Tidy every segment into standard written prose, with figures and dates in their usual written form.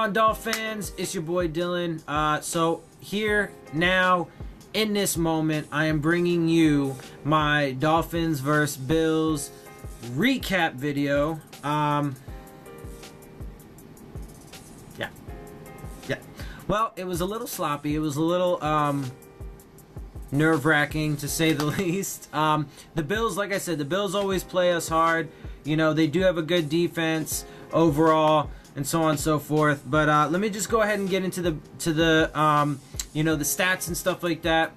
on, Dolphins? It's your boy Dillon. So here, now, in this moment, I am bringing you my Dolphins vs. Bills recap video. Yeah. Well, it was a little sloppy. It was a little nerve-wracking, to say the least. The Bills, like I said, the Bills always play us hard. You know, they do have a good defense overall, and so on and so forth. But let me just go ahead and get into the you know, the stats and stuff like that,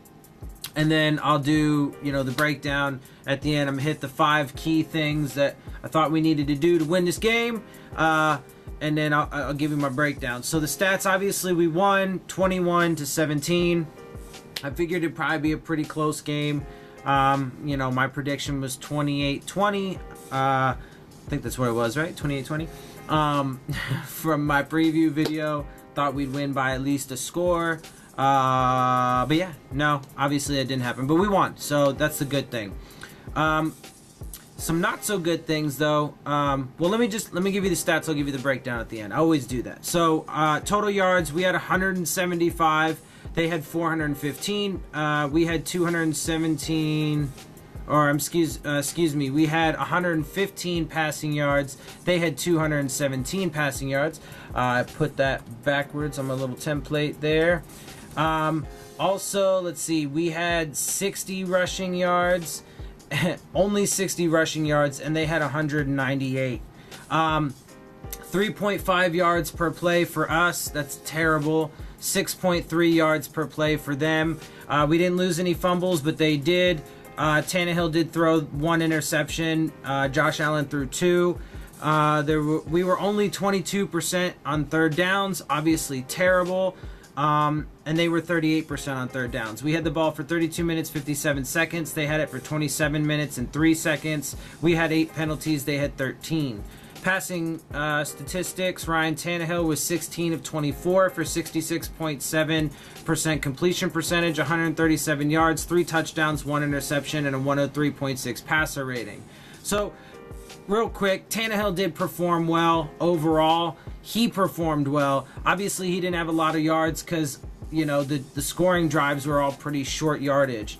and then I'll do, you know, the breakdown at the end. I'm gonna hit the 5 key things that I thought we needed to do to win this game, and then I'll give you my breakdown. So the stats, obviously, we won 21-17. I figured it'd probably be a pretty close game. You know, my prediction was 28-20. I think that's what it was, right? 28-20. From my preview video, thought we'd win by at least a score. But yeah, no, obviously it didn't happen. But we won, so that's the good thing. Some not so good things though. Well, let me give you the stats. I'll give you the breakdown at the end. I always do that. So total yards, we had 175. They had 415. We had 217. Or excuse me, we had 115 passing yards. They had 217 passing yards. I put that backwards on my little template there. Also, let's see, we had 60 rushing yards. Only 60 rushing yards, and they had 198. 3.5 yards per play for us. That's terrible. 6.3 yards per play for them. We didn't lose any fumbles, but they did. Tannehill did throw 1 interception. Josh Allen threw 2. We were only 22% on third downs. Obviously terrible. And they were 38% on third downs. We had the ball for 32 minutes, 57 seconds. They had it for 27 minutes and 3 seconds. We had 8 penalties. They had 13. Passing statistics, Ryan Tannehill was 16 of 24 for 66.7% completion percentage, 137 yards, 3 touchdowns, 1 interception, and a 103.6 passer rating. So, real quick, Tannehill did perform well overall. He performed well. Obviously, he didn't have a lot of yards because, you know, the scoring drives were all pretty short yardage.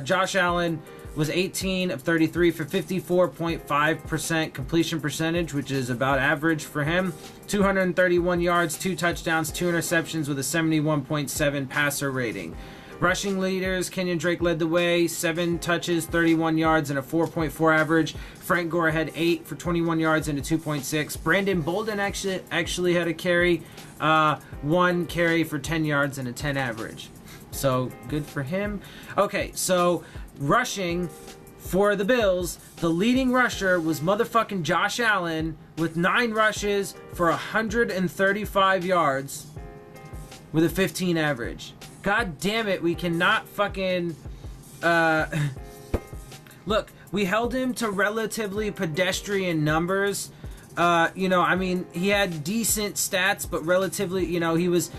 Josh Allen was 18 of 33 for 54.5% completion percentage, which is about average for him. 231 yards, 2 touchdowns, 2 interceptions with a 71.7 passer rating. Rushing leaders, Kenyon Drake led the way, 7 touches, 31 yards, and a 4.4 average. Frank Gore had 8 for 21 yards and a 2.6. Brandon Bolden actually had a carry, 1 carry for 10 yards and a 10 average. So, good for him. Okay, so rushing for the Bills, the leading rusher was motherfucking Josh Allen with 9 rushes for 135 yards with a 15 average. God damn it, we cannot fucking... Look, we held him to relatively pedestrian numbers. You know, I mean, he had decent stats, but relatively, you know, his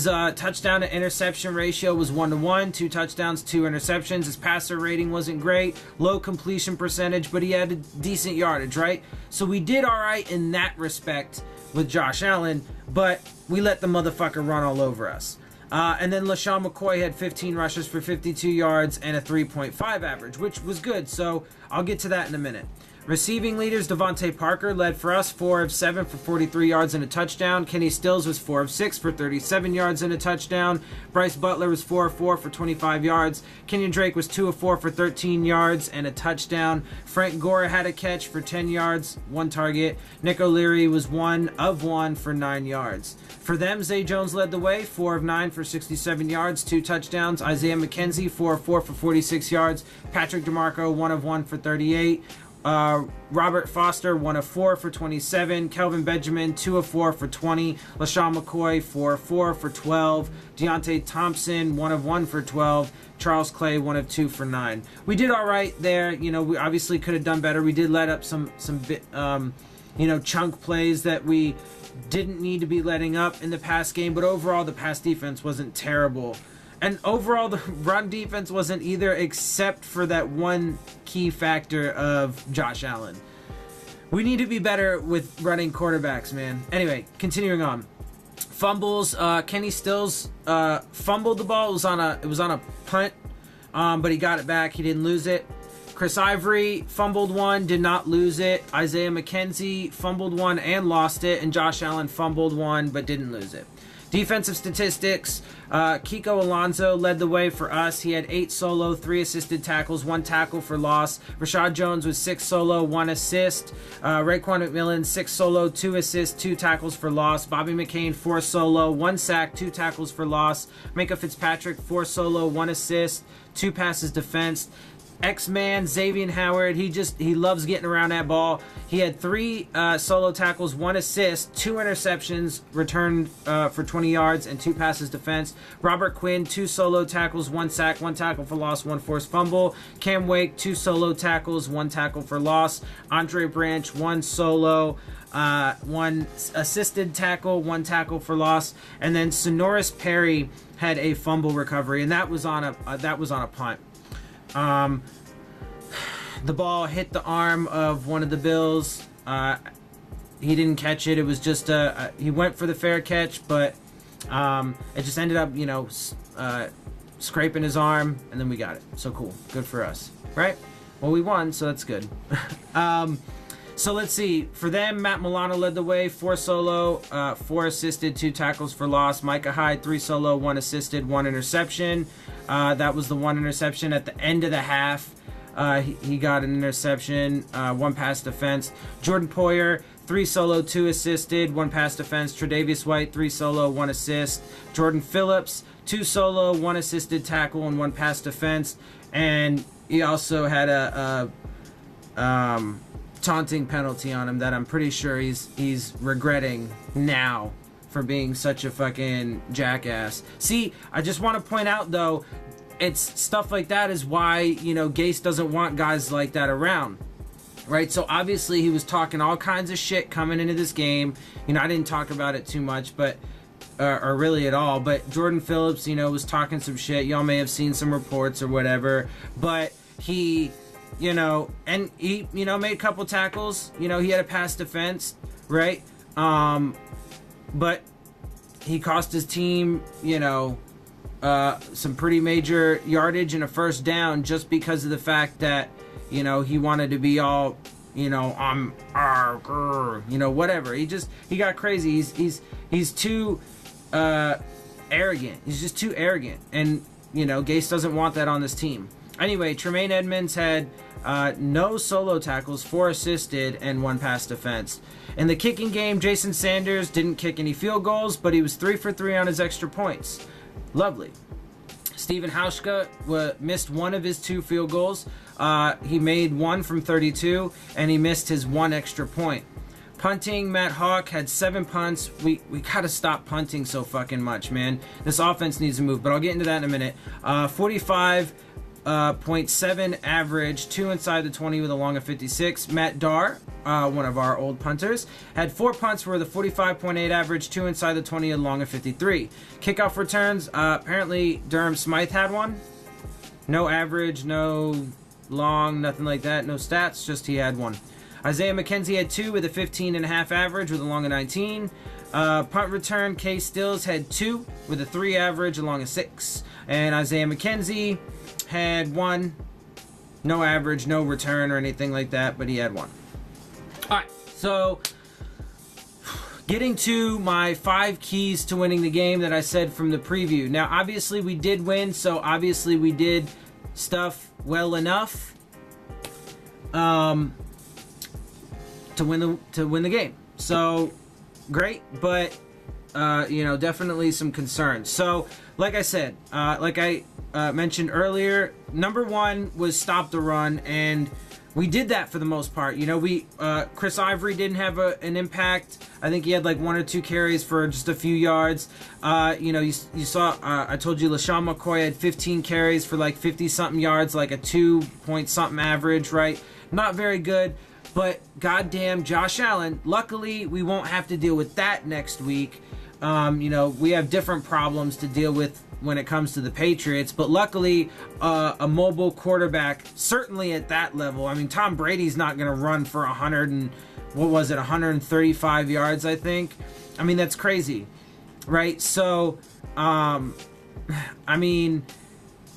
touchdown to interception ratio was 1-to-1, 2 touchdowns, 2 interceptions. His passer rating wasn't great, low completion percentage, but he had a decent yardage, right? So we did all right in that respect with Josh Allen, but we let the motherfucker run all over us. And then LaShawn McCoy had 15 rushes for 52 yards and a 3.5 average, which was good, so I'll get to that in a minute. Receiving leaders, Devontae Parker led for us, 4 of 7 for 43 yards and a touchdown. Kenny Stills was 4 of 6 for 37 yards and a touchdown. Bryce Butler was 4 of 4 for 25 yards. Kenyon Drake was 2 of 4 for 13 yards and a touchdown. Frank Gore had a catch for 10 yards, 1 target. Nick O'Leary was 1 of 1 for 9 yards. For them, Zay Jones led the way, 4 of 9 for 67 yards, 2 touchdowns. Isaiah McKenzie, 4 of 4 for 46 yards. Patrick DeMarco, 1 of 1 for 38. Robert Foster, 1 of 4 for 27. Kelvin Benjamin, 2 of 4 for 20. LaShawn McCoy, 4 of 4 for 12. Deontay Thompson, 1 of 1 for 12. Charles Clay, 1 of 2 for 9. We did all right there. You know, we obviously could have done better. We did let up some you know, chunk plays that we didn't need to be letting up in the pass game, but overall the pass defense wasn't terrible. And overall, the run defense wasn't either, except for that one key factor of Josh Allen. We need to be better with running quarterbacks, man. Anyway, continuing on. Fumbles. Kenny Stills fumbled the ball. It was on a punt, but he got it back. He didn't lose it. Chris Ivory fumbled one, did not lose it. Isaiah McKenzie fumbled one and lost it, and Josh Allen fumbled one but didn't lose it. Defensive statistics, Kiko Alonso led the way for us. He had 8 solo, 3 assisted tackles, 1 tackle for loss. Rashad Jones was 6 solo, 1 assist. Raekwon McMillan, 6 solo, 2 assists, 2 tackles for loss. Bobby McCain, 4 solo, 1 sack, 2 tackles for loss. Minka Fitzpatrick, 4 solo, 1 assist, 2 passes defensed. X-Man, Xavier Howard, he loves getting around that ball. He had 3 solo tackles, 1 assist, 2 interceptions, returned for 20 yards, and 2 passes defense. Robert Quinn, 2 solo tackles, 1 sack, 1 tackle for loss, 1 forced fumble. Cam Wake, 2 solo tackles, 1 tackle for loss. Andre Branch, 1 solo, 1 assisted tackle, 1 tackle for loss. And then Sonoris Perry had a fumble recovery, and that was on a punt. The ball hit the arm of one of the Bills. He didn't catch it. It was just he went for the fair catch, but it just ended up, scraping his arm, and then we got it. So cool. Good for us, right? Well, we won, so that's good. So let's see. For them, Matt Milano led the way. 4 solo, 4 assisted, 2 tackles for loss. Micah Hyde, 3 solo, 1 assisted, 1 interception. That was the 1 interception at the end of the half. He got an interception, 1 pass defense. Jordan Poyer, 3 solo, 2 assisted, 1 pass defense. Tre'Davious White, 3 solo, 1 assist. Jordan Phillips, 2 solo, 1 assisted tackle, and 1 pass defense. And he also had a taunting penalty on him that I'm pretty sure he's regretting now for being such a fucking jackass. See, I just want to point out though, it's stuff like that is why, Gase doesn't want guys like that around, right? So obviously he was talking all kinds of shit coming into this game. I didn't talk about it too much, but or really at all, but Jordan Phillips, was talking some shit. Y'all may have seen some reports or whatever, but he and he, made a couple tackles. He had a pass defense, right? But he cost his team, some pretty major yardage and a first down just because of the fact that, he wanted to be all, whatever. He got crazy. He's too arrogant. He's just too arrogant. And, Gase doesn't want that on this team. Anyway, Tremaine Edmonds had no solo tackles, 4 assisted, and 1 pass defense. In the kicking game, Jason Sanders didn't kick any field goals, but he was 3 for 3 on his extra points. Lovely. Steven Hauschka missed 1 of his 2 field goals. He made 1 from 32, and he missed his 1 extra point. Punting, Matt Hawk had 7 punts. We gotta stop punting so fucking much, man. This offense needs to move, but I'll get into that in a minute. 45.7 average, 2 inside the 20 with a long of 56. Matt Darr, one of our old punters, had 4 punts for the 45.8 average, 2 inside the 20 with a long of 53. Kickoff returns, apparently Durham Smythe had 1. No average, no long, nothing like that, no stats, just he had 1. Isaiah McKenzie had 2 with a 15.5 average with a long of 19. Punt return, K Stills had 2 with a 3 average, a long of 6. And Isaiah McKenzie had 1, no average, no return or anything like that, but he had 1. Alright, so getting to my 5 keys to winning the game that I said from the preview. Now, obviously we did win, so obviously we did stuff well enough to win the game. So great, but definitely some concerns. So like I said, like I mentioned earlier, number 1 was stop the run, and we did that for the most part. Chris Ivory didn't have an impact. I think he had like 1 or 2 carries for just a few yards. You saw, I told you LaShawn McCoy had 15 carries for like 50-something yards, like a 2-point-something average, right? Not very good, but goddamn Josh Allen. Luckily, we won't have to deal with that next week. We have different problems to deal with when it comes to the Patriots, but luckily a mobile quarterback, certainly at that level. I mean, Tom Brady's not going to run for 135 yards, I think. I mean, that's crazy. right? So, I mean,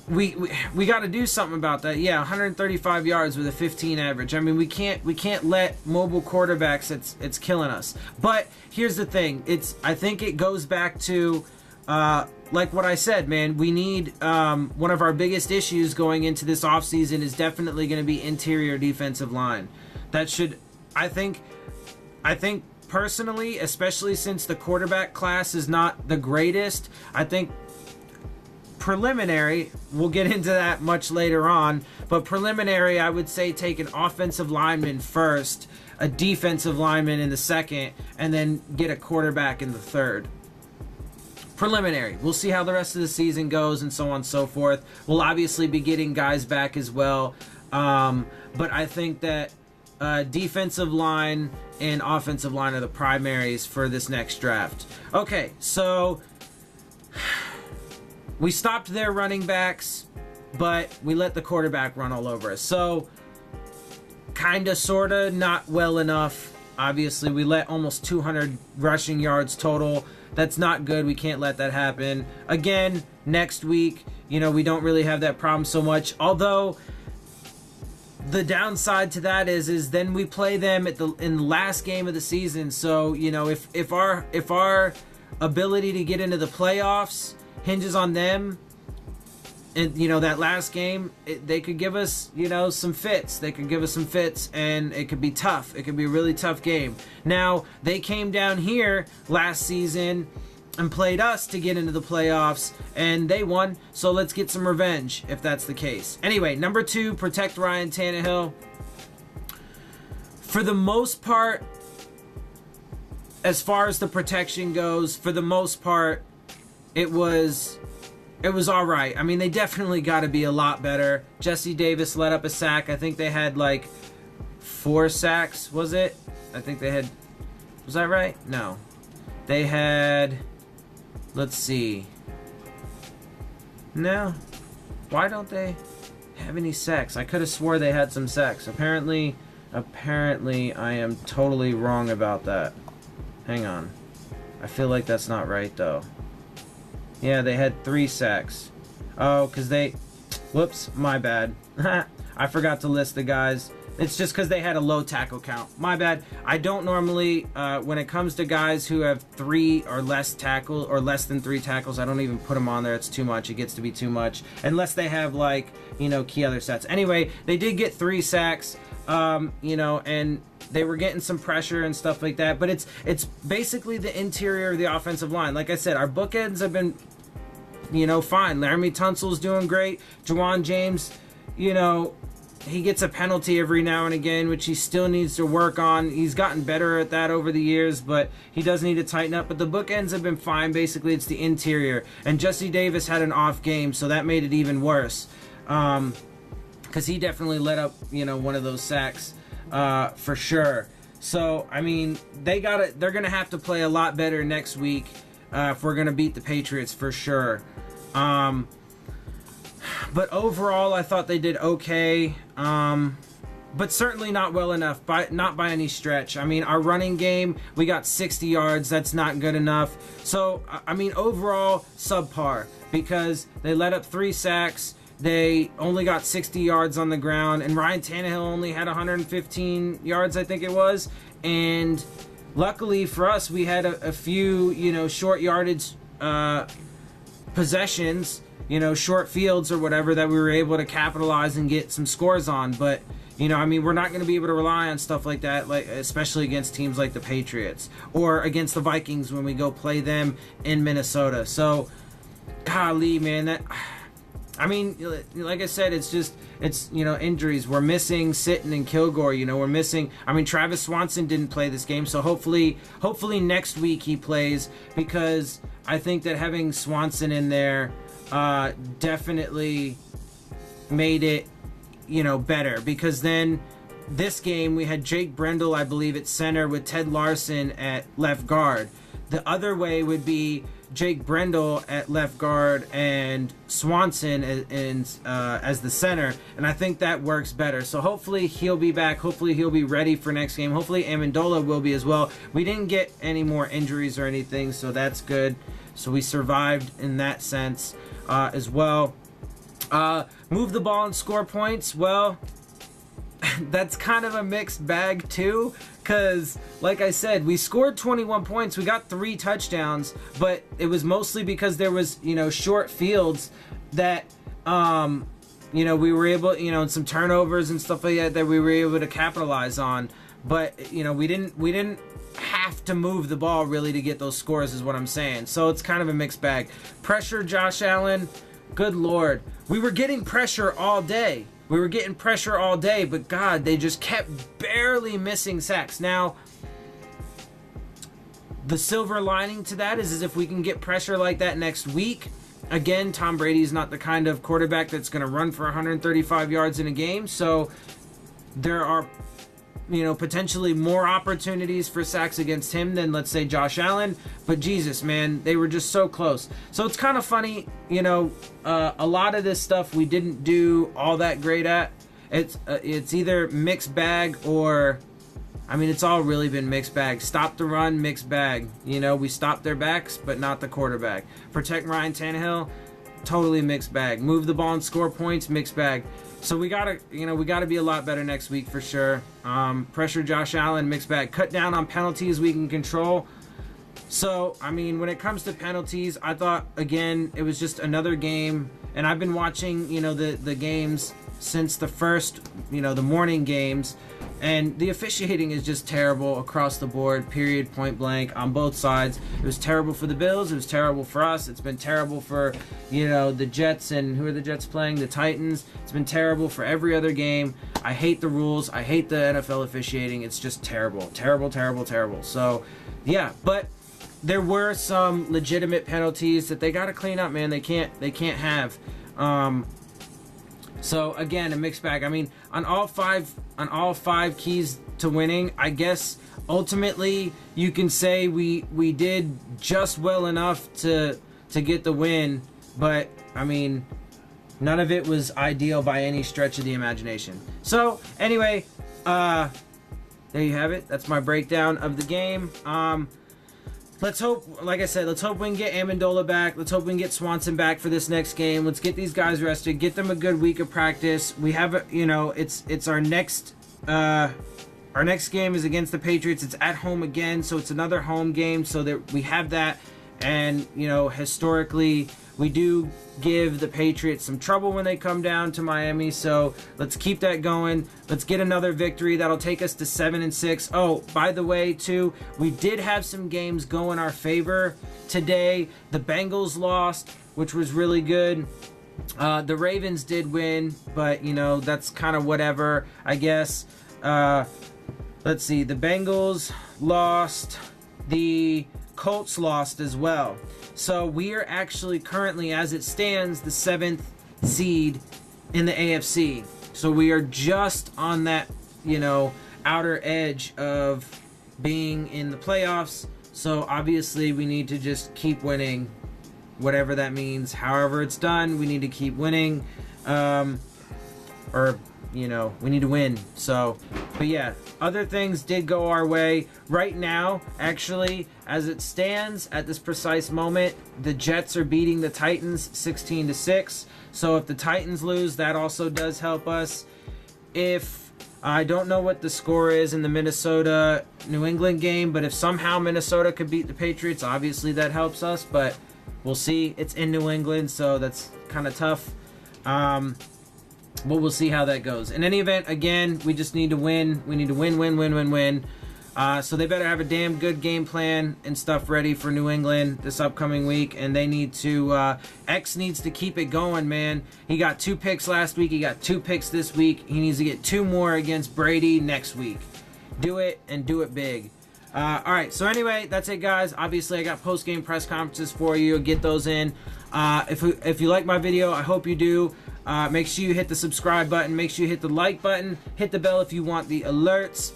we got to do something about that. Yeah, 135 yards with a 15 average. I mean, we can't let mobile quarterbacks. It's killing us. But here's the thing. I think it goes back to like what I said, man. We need one of our biggest issues going into this offseason is definitely going to be interior defensive line. That should, I think personally, especially since the quarterback class is not the greatest, I think preliminary, we'll get into that much later on, but preliminary, I would say take an offensive lineman first, a defensive lineman in the second, and then get a quarterback in the third. Preliminary. We'll see how the rest of the season goes and so on and so forth. We'll obviously be getting guys back as well, but I think that defensive line and offensive line are the primaries for this next draft. Okay, so we stopped their running backs, but we let the quarterback run all over us. So, kinda, sorta, not well enough. Obviously, we let almost 200 rushing yards total. That's not good. We can't let that happen. Again, next week, we don't really have that problem so much. Although, the downside to that is then we play them in the last game of the season. So, if our ability to get into the playoffs hinges on them, and that last game, they could give us some fits. They could give us some fits, and it could be tough. It could be a really tough game. Now, they came down here last season and played us to get into the playoffs, and they won. So let's get some revenge if that's the case. Anyway, number 2, protect Ryan Tannehill. For the most part, as far as the protection goes, for the most part, it was all right. I mean, they definitely got to be a lot better. Jesse Davis let up a sack. I think they had like 4 sacks, was it? I think they had... Was that right? No. They had... Let's see. No. Why don't they have any sacks? I could have swore they had some sacks. Apparently I am totally wrong about that. Hang on. I feel like that's not right, though. Yeah, they had 3 sacks. Oh, because they... Whoops, my bad. I forgot to list the guys. It's just because they had a low tackle count. My bad. I don't normally, when it comes to guys who have 3 or less tackle or less than 3 tackles, I don't even put them on there. It's too much. It gets to be too much. Unless they have, like, key other sets. Anyway, they did get 3 sacks, and they were getting some pressure and stuff like that. But it's basically the interior of the offensive line. Like I said, our bookends have been, fine. Laramie Tunsil's doing great. Juwan James, he gets a penalty every now and again, which he still needs to work on. He's gotten better at that over the years, but he does need to tighten up. But the bookends have been fine. Basically, it's the interior. And Jesse Davis had an off game, so that made it even worse. Because he definitely let up, one of those sacks for sure. So, I mean, they're going to have to play a lot better next week if we're going to beat the Patriots for sure. But overall, I thought they did okay, but certainly not well enough, not by any stretch. I mean, our running game, we got 60 yards. That's not good enough. So, I mean, overall, subpar, because they let up 3 sacks. They only got 60 yards on the ground, and Ryan Tannehill only had 115 yards, I think it was. And luckily for us, we had a few, short yardage possessions, short fields or whatever that we were able to capitalize and get some scores on. But, I mean, we're not going to be able to rely on stuff like that, like especially against teams like the Patriots or against the Vikings when we go play them in Minnesota. So, golly, man, I mean, like I said, it's injuries. We're missing Sitton and Kilgore. We're missing. I mean, Travis Swanson didn't play this game, so hopefully next week he plays, because I think that having Swanson in there definitely made it, better, because then this game we had Jake Brendel, I believe, at center with Ted Larson at left guard. The other way would be Jake Brendel at left guard and Swanson as the center, and I think that works better. So hopefully he'll be back. Hopefully he'll be ready for next game. Hopefully Amendola will be as well. We didn't get any more injuries or anything, so that's good. So we survived in that sense as well. Move the ball and score points. Well, that's kind of a mixed bag too, because like I said, we scored 21 points. We got 3 touchdowns, but it was mostly because there was, short fields that, we were able, and some turnovers and stuff like that we were able to capitalize on. But, we didn't have to move the ball really to get those scores is what I'm saying. So it's kind of a mixed bag. Pressure Josh Allen, good Lord. We were getting pressure all day. But God, they just kept barely missing sacks. Now, the silver lining to that is if we can get pressure like that next week. Again, Tom Brady's not the kind of quarterback that's going to run for 135 yards in a game. So there are, potentially more opportunities for sacks against him than, let's say, Josh Allen. But Jesus, man, they were just so close. So it's kind of funny, a lot of this stuff we didn't do all that great at. It's either mixed bag or, it's all really been mixed bag. Stop the run, mixed bag. We stopped their backs, but not the quarterback. Protect Ryan Tannehill, totally mixed bag. Move the ball and score points, mixed bag. So we gotta be a lot better next week for sure. Pressure Josh Allen, mixed bag. Cut down on penalties we can control. So, when it comes to penalties, I thought, again, it was just another game. And I've been watching, the games since the first, the morning games. And the officiating is just terrible across the board, period, point blank, on both sides. It was terrible for the Bills. It was terrible for us. It's been terrible for, the Jets. And who are the Jets playing? The Titans. It's been terrible for every other game. I hate the rules. I hate the NFL officiating. It's just terrible. Terrible, terrible, terrible. So, yeah, but there were some legitimate penalties that they got to clean up, man. They can't have. So again, a mixed bag. On all five keys to winning, I guess ultimately you can say we did just well enough to get the win, but none of it was ideal by any stretch of the imagination. So anyway, there you have it. That's my breakdown of the game. Let's hope, like I said, let's hope we can get Amendola back. Let's hope we can get Swanson back for this next game. Let's get these guys rested. Get them a good week of practice. We have, it's our next game is against the Patriots. It's at home again, so it's another home game. So that we have that, and historically we do give the Patriots some trouble when they come down to Miami. So let's keep that going. Let's get another victory. That'll take us to 7-6. Oh, by the way, too, we did have some games go in our favor today. The Bengals lost, which was really good. The Ravens did win, but, that's kind of whatever, I guess. Let's see. The Bengals lost. The Colts lost as well. So we are actually currently, as it stands, the 7th seed in the AFC. So we are just on that, outer edge of being in the playoffs. So obviously we need to just keep winning, whatever that means. However it's done, we need to keep winning. We need to win. So, but yeah, other things did go our way. Right now, actually, as it stands at this precise moment, the Jets are beating the Titans 16-6. So if the Titans lose, that also does help us. If I don't know what the score is in the Minnesota-New England game, but if somehow Minnesota could beat the Patriots, obviously that helps us. But we'll see. It's in New England, so that's kind of tough. But we'll see how that goes. In any event, again, we just need to win. We need to win. So they better have a damn good game plan and stuff ready for New England this upcoming week. And they need to, X needs to keep it going, man. He got 2 picks last week. He got 2 picks this week. He needs to get 2 more against Brady next week. Do it, and do it big. All right, so anyway, that's it, guys. Obviously, I got post-game press conferences for you. Get those in. If you like my video, I hope you do. Make sure you hit the subscribe button. Make sure you hit the like button. Hit the bell if you want the alerts.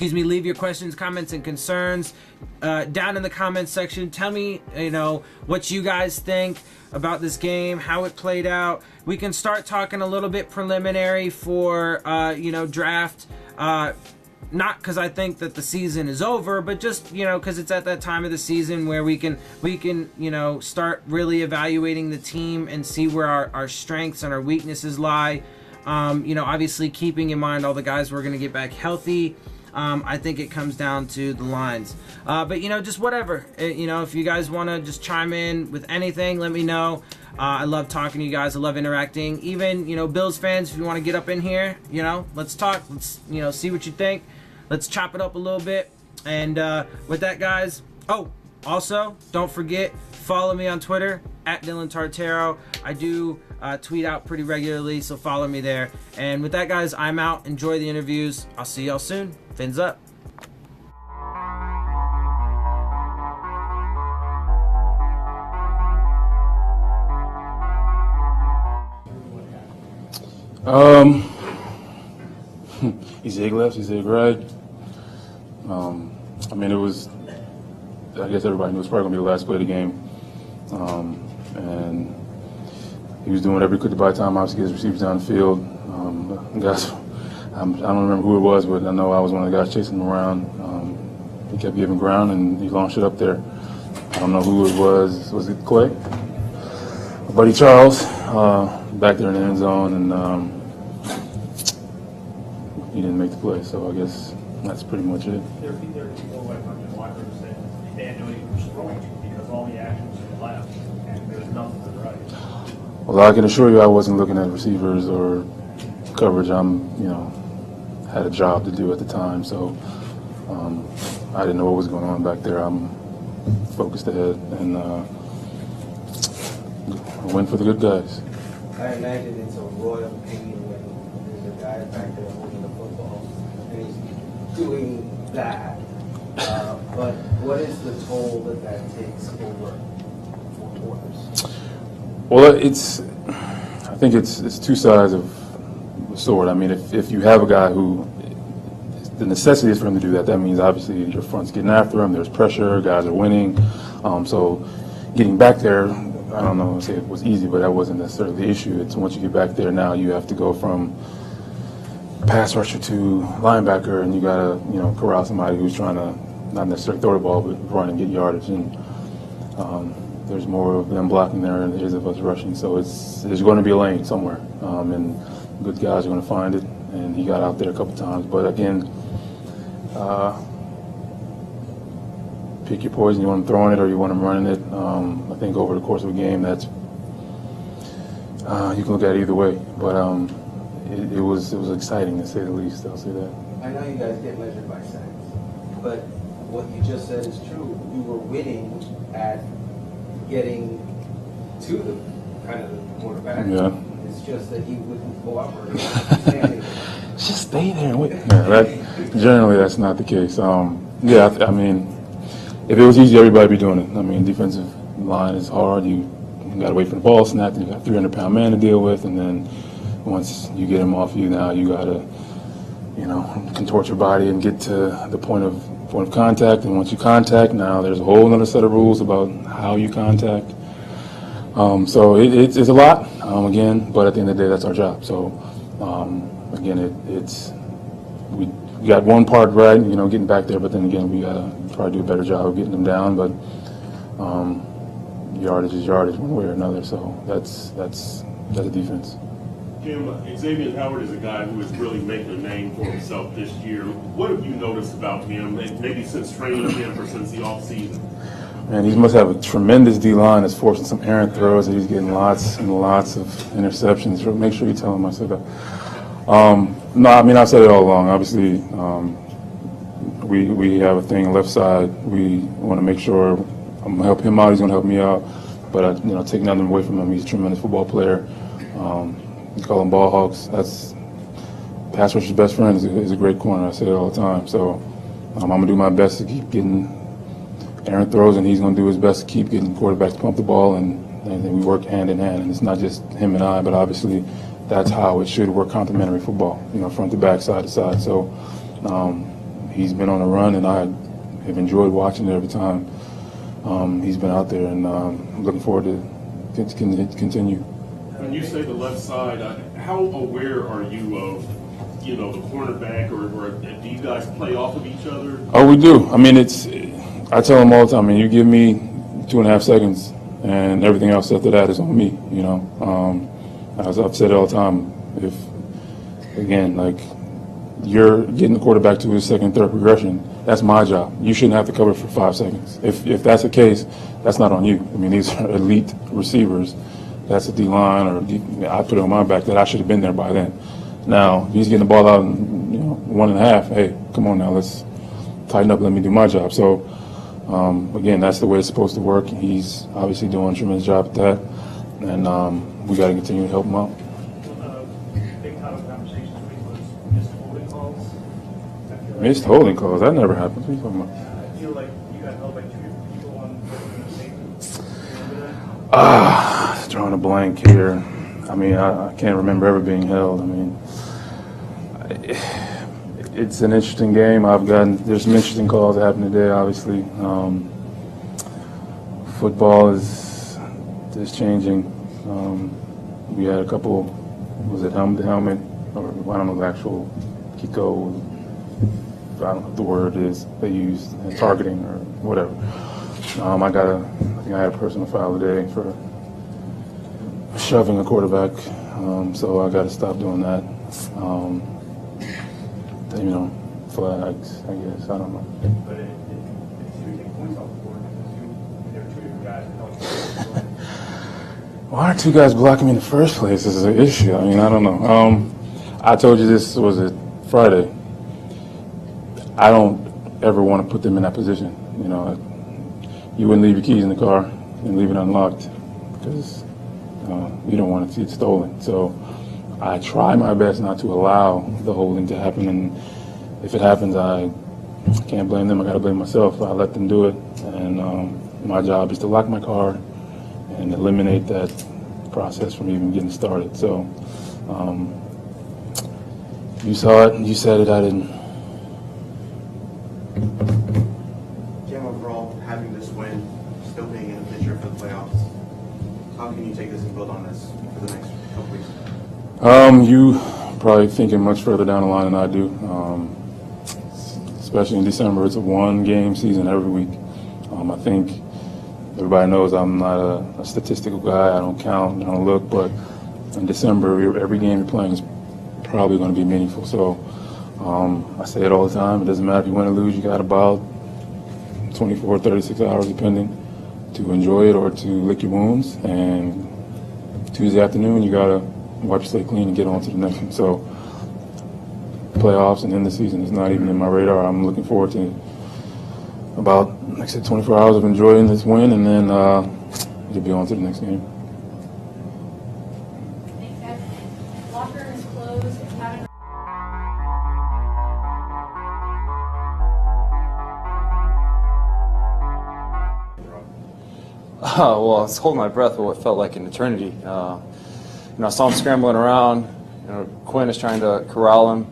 Leave your questions, comments, and concerns down in the comments section. Tell me, what you guys think about this game, how it played out. We can start talking a little bit preliminary for, draft. not because I think that the season is over, but just, because it's at that time of the season where we can start really evaluating the team and see where our strengths and our weaknesses lie. Obviously keeping in mind all the guys we're going to get back healthy. I think it comes down to the lines. But just whatever. If you guys want to just chime in with anything, let me know. I love talking to you guys. I love interacting. Even, Bills fans, if you want to get up in here, let's talk. Let's, see what you think. Let's chop it up a little bit. And with that, guys, also, don't forget, follow me on Twitter, @Dillon Tartaro. I do tweet out pretty regularly, so follow me there. And with that, guys, I'm out. Enjoy the interviews. I'll see y'all soon. Fins up. He said left, he said right. It was, I guess everybody knew it was probably going to be the last play of the game. And he was doing whatever he could to buy time, obviously, get his receivers down the field. Guys, I don't remember who it was, but I know I was one of the guys chasing him around. He kept giving ground, and he launched it up there. I don't know who it was. Was it Clay? Buddy Charles, back there in the end zone, and he didn't make the play, so I guess that's pretty much it. There are people like on the locker room saying they had no idea who was throwing to because all the action was to the left and there was nothing to the right. Well, I can assure you I wasn't looking at receivers or coverage. Had a job to do at the time, so I didn't know what was going on back there. I'm focused ahead and win for the good guys. I imagine it's a royal pain when there's a guy back there holding the football and he's doing that. But what is the toll that takes over 4 quarters? Well, I think it's two sides of the sword. If you have a guy who the necessity is for him to do that, that means obviously your front's getting after him. There's pressure. Guys are winning. So getting back there, I don't know, say it was easy, but that wasn't necessarily the issue. It's once you get back there, now you have to go from pass rusher to linebacker, and you gotta corral somebody who's trying to not necessarily throw the ball, but run and get yardage. And there's more of them blocking there than there is of us rushing. So there's going to be a lane somewhere, and good guys are going to find it. And he got out there a couple times, but again, pick your poison. You want him throwing it or you want him running it. I think over the course of a game, that's you can look at it either way. But it was exciting to say the least. I'll say that. I know you guys get measured by sacks, but what you just said is true. You were winning at getting to the kind of the quarterback. Yeah. It's just that he wouldn't cooperate. Just stay there and wait. Generally, that's not the case. If it was easy, everybody would be doing it. Defensive line is hard. You got to wait for the ball snap, and you got a 300-pound man to deal with, and then once you get him off you, now you got to, contort your body and get to the point of contact. And once you contact, now there's a whole other set of rules about how you contact. So it's a lot, again, but at the end of the day, that's our job. So, again, we got one part right, getting back there, but then again, we got to try to do a better job of getting them down. But yardage is yardage one way or another, so that's a defense. Jim, Xavier Howard is a guy who is really making a name for himself this year. What have you noticed about him, maybe since training with him or since the offseason? Man, he must have a tremendous D-line that's forcing some errant throws, and he's getting lots and lots of interceptions. Make sure you tell him I said that. No, I've said it all along. Obviously, we have a thing left side. We want to make sure I'm going to help him out. He's going to help me out. But, take nothing away from him. He's a tremendous football player. We call him ball hawks. That's pass rusher's best friend is a great corner. I say it all the time. So I'm going to do my best to keep getting errant throws, and he's going to do his best to keep getting quarterbacks to pump the ball, and we work hand in hand. And it's not just him and I, but obviously that's how it should work, complementary football, front to back, side to side. So he's been on a run, and I have enjoyed watching it every time he's been out there, and I'm looking forward to continue. When you say the left side, how aware are you of, you know, the cornerback, or do you guys play off of each other? Oh, we do. I mean, I tell them all the time, I mean, you give me 2.5 seconds, and everything else after that is on me, you know. As I've said it all the time, if, again, like, you're getting the quarterback to his second, third progression, that's my job. You shouldn't have to cover for 5 seconds. If that's the case, that's not on you. I mean, these are elite receivers. That's a D-line, or I put it on my back that I should have been there by then. Now, if he's getting the ball out in 1.5, hey, come on now, let's tighten up, let me do my job. So, again, that's the way it's supposed to work. He's obviously doing a tremendous job at that, and we got to continue to help him out. Big topic of conversation this week was missed holding calls. Missed holding calls? That never happens. What are you talking about? I feel like you got held by 2 different people on the safety. Drawing a blank here. I mean, I can't remember ever being held. I mean, it's an interesting game. There's some interesting calls that happened today, obviously. Football is changing. We had a couple, was it helmet to helmet, or I don't know the actual Kiko, I don't know what the word is they used, targeting or whatever. I think I had a personal foul today for shoving a quarterback, so I got to stop doing that. Flags, I guess, I don't know. But it's you take points off the board because there are 2 different guys that don't. Why are 2 guys blocking me in the first place? This is an issue. I mean, I don't know. I told you this, was it Friday? I don't ever want to put them in that position. You know, you wouldn't leave your keys in the car and leave it unlocked because you don't want to see it stolen. So I try my best not to allow the holding to happen, and if it happens, I can't blame them. I got to blame myself. I let them do it, and my job is to lock my car and eliminate that process from even getting started. So you saw it, you said it, I didn't. Jim, overall, having this win, still being in the picture for the playoffs, how can you take this and build on this for the next couple weeks? You probably thinking much further down the line than I do. Especially in December, it's a 1-game season every week. I think everybody knows I'm not a statistical guy. I don't count, I don't look, but in December, every game you're playing is probably going to be meaningful. So I say it all the time. It doesn't matter if you win or lose. You got about 24, 36 hours, depending, to enjoy it or to lick your wounds. And Tuesday afternoon, you got to wipe your slate clean and get on to the next one. So playoffs and end the season is not even in my radar. I'm looking forward to about, like I said, 24 hours of enjoying this win, and then you'll be on to the next game. Thanks, guys. Locker room is closed. Haven't Well, I was holding my breath for what felt like an eternity. I saw him scrambling around. Quinn is trying to corral him.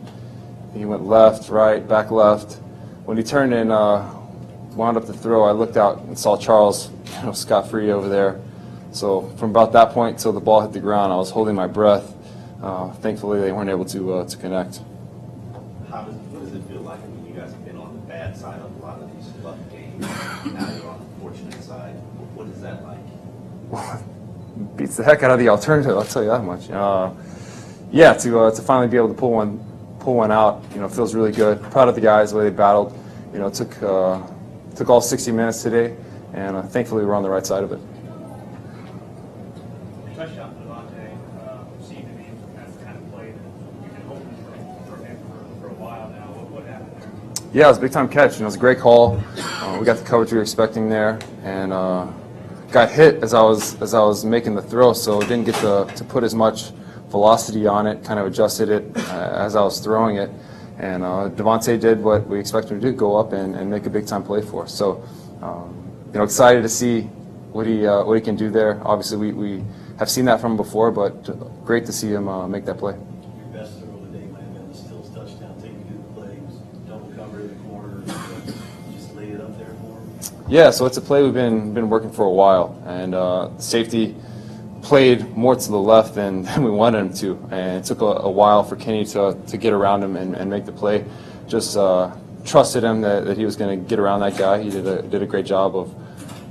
He went left, right, back left. When he turned and wound up the throw, I looked out and saw Charles scot-free over there. So from about that point till the ball hit the ground, I was holding my breath. Thankfully, they weren't able to connect. What does it feel like? I mean, you guys have been on the bad side of a lot of these luck games. Now you're on the fortunate side. What is that like? Beats the heck out of the alternative, I'll tell you that much. To finally be able to pull one out, feels really good. Proud of the guys, the way they battled. It took all 60 minutes today, and thankfully we're on the right side of it. Touchdown to Devontae seemed to be that's the kind of play that you've been hoping for him for a while now. What happened there? Yeah, it was a big-time catch. It was a great call. We got the coverage we were expecting there, and got hit as I was making the throw, so didn't get to put as much velocity on it. Kind of adjusted it as I was throwing it, and Devontae did what we expected him to do: go up and make a big-time play for us. So, excited to see what he can do there. Obviously, we have seen that from him before, but great to see him make that play. Your best throw of the day might have been the Stills touchdown, taking through the play. It was double cover in the corner. You just laid it up there for him. Yeah, so it's a play we've been working for a while, and safety played more to the left than we wanted him to, and it took a while for Kenny to get around him and make the play. Just trusted him that he was going to get around that guy. He did a great job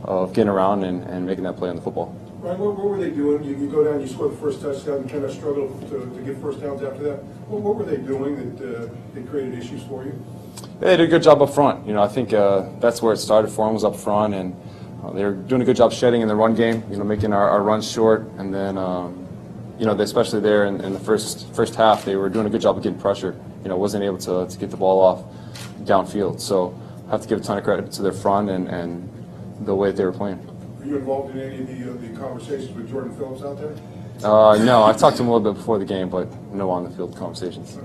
of getting around and making that play on the football. Ryan, what were they doing? You go down, you score the first touchdown, and kind of struggle to get first downs after that. What were they doing that created issues for you? They did a good job up front. I think that's where it started for them, was up front, and they were doing a good job shedding in the run game. Making our runs short, and then especially there in the first half, they were doing a good job of getting pressure. Wasn't able to get the ball off downfield. So I have to give a ton of credit to their front and the way that they were playing. Are you involved in any of the conversations with Jordan Phillips out there? No, I talked to him a little bit before the game, but no on the field conversations.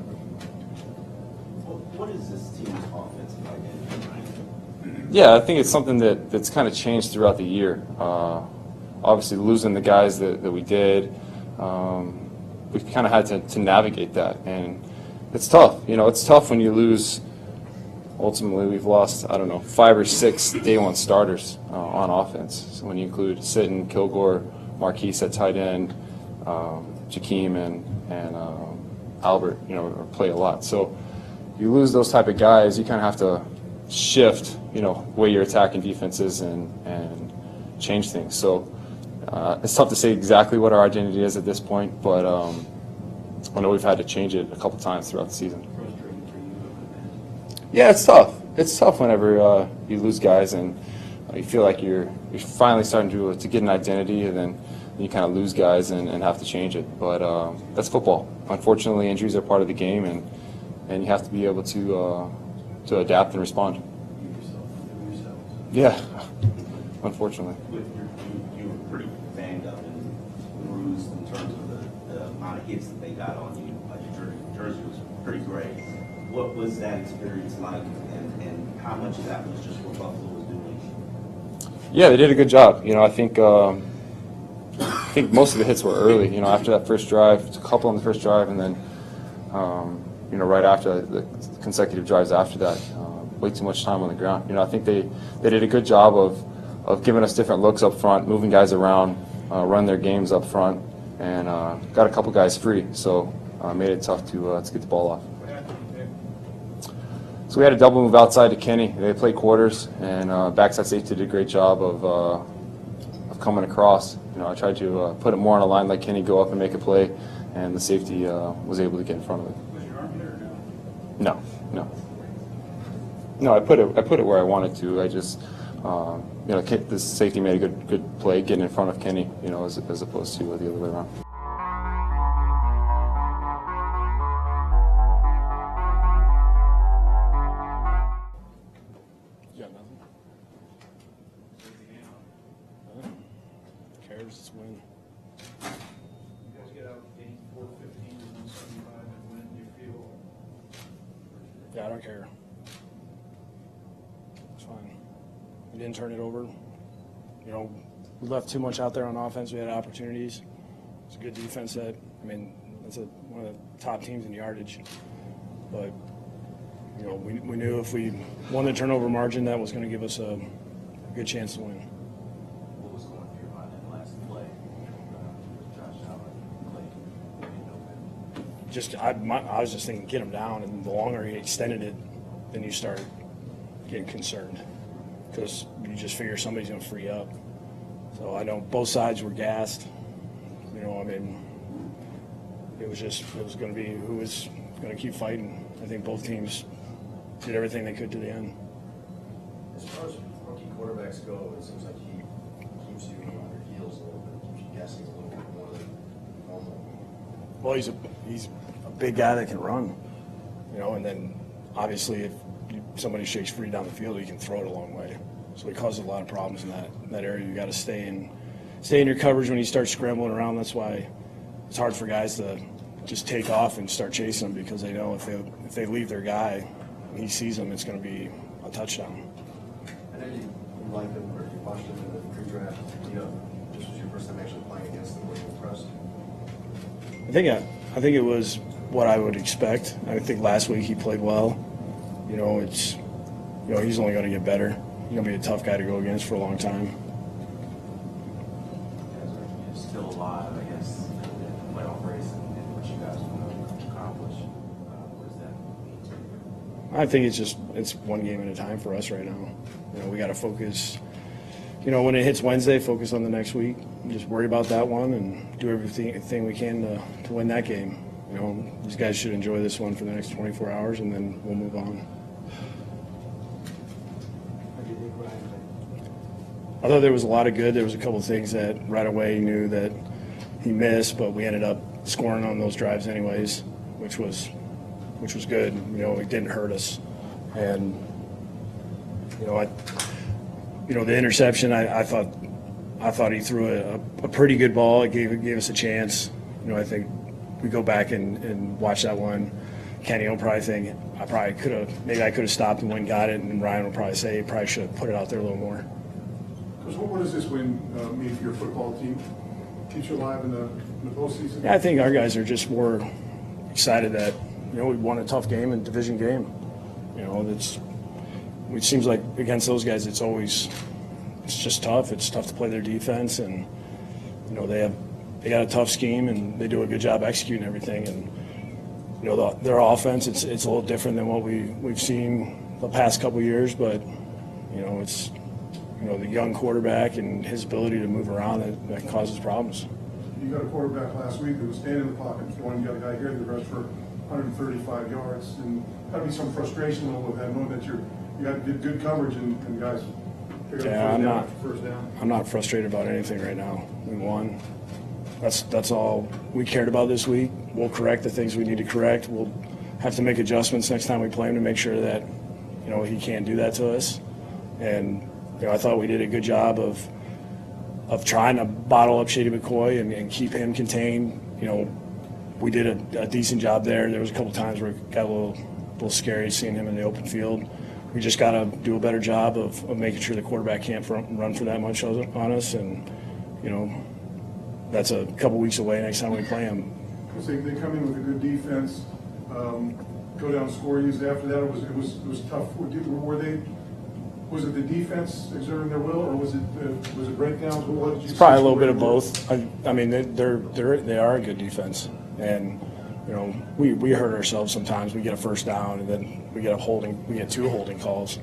What is this team's offensive identity? Yeah, I think it's something that's kind of changed throughout the year. Obviously, losing the guys that we did, we kind of had to navigate that, and it's tough. It's tough when you lose. Ultimately, we've lost, 5 or 6 day one starters on offense. So when you include Sitton, Kilgore, Marquise at tight end, Jakeem and Albert, play a lot. So you lose those type of guys, you kind of have to shift, the way you're attacking defenses and change things. So it's tough to say exactly what our identity is at this point, but I know we've had to change it a couple times throughout the season. Yeah, it's tough. It's tough whenever you lose guys and you feel like you're finally starting to get an identity, and then you kind of lose guys and have to change it. But that's football. Unfortunately, injuries are part of the game, and you have to be able to adapt and respond. Yeah, unfortunately. You were pretty banged up and bruised in terms of the amount of hits that they got on you. Your jersey was pretty great. What was that experience like, and how much of that was just what Buffalo was doing? Yeah, they did a good job. I think most of the hits were early. After that first drive, a couple on the first drive, and then right after the consecutive drives after that, way too much time on the ground. I think they did a good job of giving us different looks up front, moving guys around, run their games up front, and got a couple guys free. So made it tough to get the ball off. So we had a double move outside to Kenny. They played quarters, and backside safety did a great job of coming across. I tried to put it more on a line, like Kenny go up and make a play, and the safety was able to get in front of it. Was your arm there or No. No, I put it where I wanted to. I just, the safety made a good play getting in front of Kenny, as opposed to the other way around. Cares win. You guys get out 84-15 and 175 and win, you feel? Yeah, I don't care. It's fine. We didn't turn it over. We left too much out there on offense. We had opportunities. It's a good defense set. That's one of the top teams in yardage. But, we knew if we won the turnover margin, that was going to give us a good chance to win. What was going through your mind in the last play? Josh Allen I was just thinking, get him down, and the longer he extended it, then you start getting concerned because you just figure somebody's going to free up. So I know both sides were gassed. It was going to be who was going to keep fighting. I think both teams did everything they could to the end. As far as rookie quarterbacks go, it seems like he keeps you on your heels a little bit, keeps you guessing a little bit more than normal. Well, he's a big guy that can run, and then obviously if somebody shakes free down the field, he can throw it a long way. So he causes a lot of problems in that area. You got to stay in your coverage when you start scrambling around. That's why it's hard for guys to just take off and start chasing them, because they know if they leave their guy and he sees them, it's going to be a touchdown. I know you liked him, or you watched him in the pre-draft. This was your first time actually playing against him. Were you impressed? I think it was what I would expect. I think last week he played well. He's only going to get better. He's going to be a tough guy to go against for a long time. You guys are still alive. I think it's one game at a time for us right now. You know, we got to focus. You know, when it hits Wednesday, focus on the next week. Just worry about that one and do everything we can to win that game. You know, these guys should enjoy this one for the next 24 hours, and then we'll move on. I thought there was a lot of good. There was a couple of things that right away he knew that he missed, but we ended up scoring on those drives anyways, which was good. You know, it didn't hurt us. And the interception, I thought he threw a pretty good ball. It gave us a chance. You know, I think we go back and watch that one. Kenny will probably think I could have stopped and went and got it, and Ryan will probably say he probably should have put it out there a little more. Coach, what does this win mean for your football team? Keeps you alive in the postseason? Yeah, I think our guys are just more excited that, you know, we won a tough game, a division game. You know, it seems like against those guys, it's just tough. It's tough to play their defense, and you know they got a tough scheme, and they do a good job executing everything. And you know their offense, it's a little different than what we've seen the past couple of years, but you know it's the young quarterback and his ability to move around that causes problems. You got a quarterback last week that was standing in the pocket throwing. You got a guy here that rushed for 135 yards, and got to be some frustration a little with that, knowing that you got good coverage and guys. Yeah, I'm not frustrated about anything right now. We won. That's all we cared about this week. We'll correct the things we need to correct. We'll have to make adjustments next time we play him to make sure that he can't do that to us. And I thought we did a good job of trying to bottle up Shady McCoy and keep him contained. We did a decent job there. There was a couple times where it got a little scary seeing him in the open field. We just got to do a better job of making sure the quarterback can't run for that much on us, and that's a couple weeks away next time we play them. They come in with a good defense, go down and score you after that. It was tough. Was it the defense exerting their will, or was it breakdowns? What did you it's probably a little bit of both. I mean, they are a good defense, and we hurt ourselves sometimes. We get a first down, and then we get two holding calls.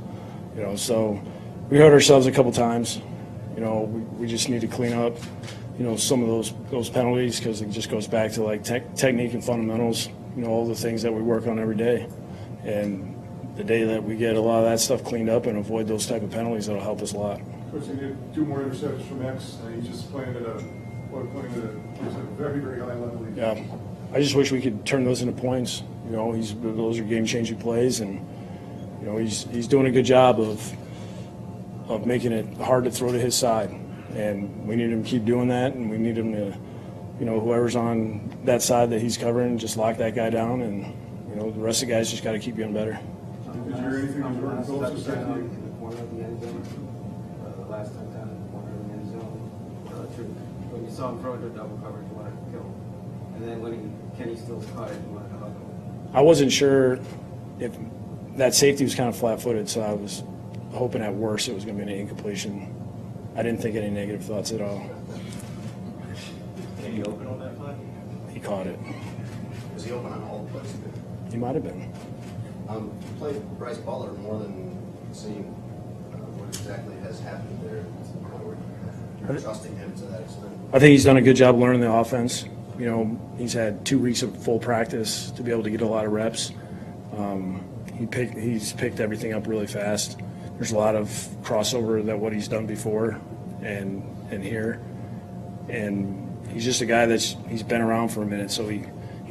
So we hurt ourselves a couple times. We just need to clean up, some of those penalties, because it just goes back to like technique and fundamentals. All the things that we work on every day, and the day that we get a lot of that stuff cleaned up and avoid those type of penalties, that'll help us a lot. Coach, they get 2 more interceptions from X. He's just playing at a very, very high level. Yeah, I just wish we could turn those into points. Those are game-changing plays, and he's doing a good job of making it hard to throw to his side, and we need him to keep doing that, and we need him to, whoever's on that side that he's covering, just lock that guy down, and the rest of the guys just got to keep getting better. Did you hear anything on Jordan Phillips? In the corner of the end zone, the last time down in the corner of the end zone. When you saw him throw into double coverage, you wanted to kill him, and then when Kenny Stills caught it, you wanted to hug him. I wasn't sure if that safety was kind of flat-footed, so I was hoping at worst it was going to be an incompletion. I didn't think any negative thoughts at all. Can he open on that play? He caught it. Was he open on all the plays? He might have been. You played Bryce Butler more than seeing what exactly has happened there. You're trusting him to that extent. I think he's done a good job learning the offense. He's had 2 weeks of full practice to be able to get a lot of reps. He's picked everything up really fast. There's a lot of crossover that what he's done before and here. And he's just a guy he's been around for a minute, so he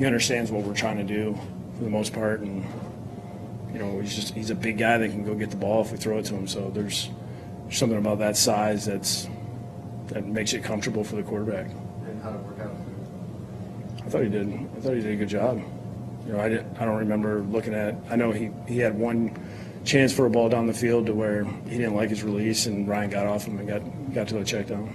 understands what we're trying to do for the most part. And he's a big guy that can go get the ball if we throw it to him. So there's something about that size that makes it comfortable for the quarterback. And how did it work out? I thought he did a good job. I don't remember looking at. I know he had one chance for a ball down the field to where he didn't like his release, and Ryan got off him and got to a check down.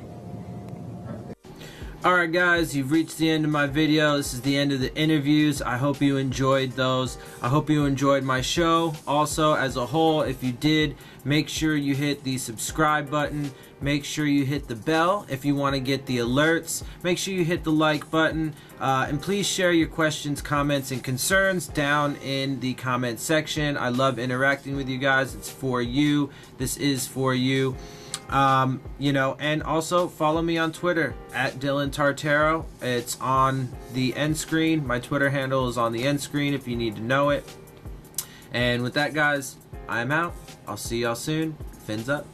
Alright guys, you've reached the end of my video. This is the end of the interviews. I hope you enjoyed those. I hope you enjoyed my show. Also, as a whole, if you did, make sure you hit the subscribe button. Make sure you hit the bell if you want to get the alerts. Make sure you hit the like button. And please share your questions, comments, and concerns down in the comment section. I love interacting with you guys. It's for you. This is for you. You know, and also follow me on Twitter at Dillon Tartaro. It's on the end screen. My Twitter handle is on the end screen if you need to know it. And with that, guys, I'm out. I'll see y'all soon. Fins up.